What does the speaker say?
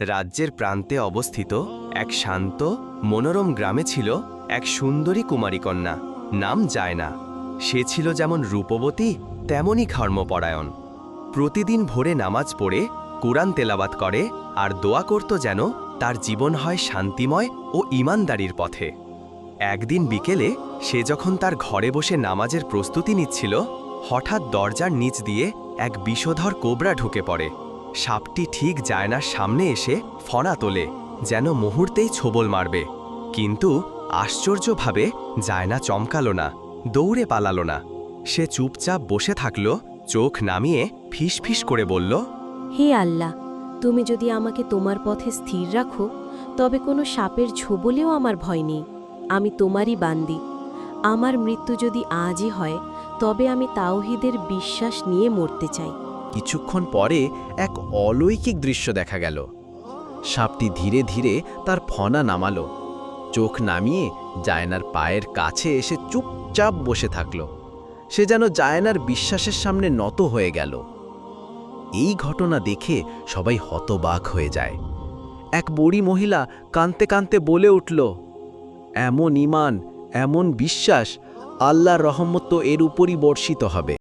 রাজ্যের প্রান্তে অবস্থিত এক শান্ত মনোরম গ্রামে ছিল এক সুন্দরী কুমারী কন্যা, নাম জায়না। সে ছিল যেমন রূপবতী তেমনই ধর্মপরায়ণ। প্রতিদিন ভোরে নামাজ পড়ে কোরআন তেলাওয়াত করে আর দোয়া করত যেন তার জীবন হয় শান্তিময় ও ঈমানদারির পথে। একদিন বিকেলে সে যখন তার ঘরে বসে নামাজের প্রস্তুতি নিচ্ছিল, হঠাৎ দরজার নিচ দিয়ে এক বিষধর কোবরা ঢুকে পড়ে। সাপটি ঠিক জায়নার সামনে এসে ফণা তোলে, যেন মুহূর্তেই ছোবল মারবে। কিন্তু আশ্চর্যভাবে জায়না চমকালো না, দৌড়ে পালালো না। সে চুপচাপ বসে থাকল, চোখ নামিয়ে ফিসফিস করে বলল, হে আল্লাহ, তুমি যদি আমাকে তোমার পথে স্থির রাখো, তবে কোনো সাপের ছোবলেও আমার ভয় নেই। আমি তোমারই বান্দি। আমার মৃত্যু যদি আজই হয়, তবে আমি তাওহীদের বিশ্বাস নিয়ে মরতে চাই। কিছুক্ষণ পরে এক অলৌকিক দৃশ্য দেখা গেল। সাপটি ধীরে ধীরে তার ফণা নামালো, চোখ নামিয়ে জায়নার পায়ের কাছে এসে চুপচাপ বসে থাকল। সে যেন জায়নার বিশ্বাসের সামনে নত হয়ে গেল। এই ঘটনা দেখে সবাই হতবাক হয়ে যায়। এক বুড়ি মহিলা কাঁদতে কাঁদতে বলে উঠল, এমন ঈমান, এমন বিশ্বাস, আল্লাহর রহমত তো এর উপরই বর্ষিত হবে।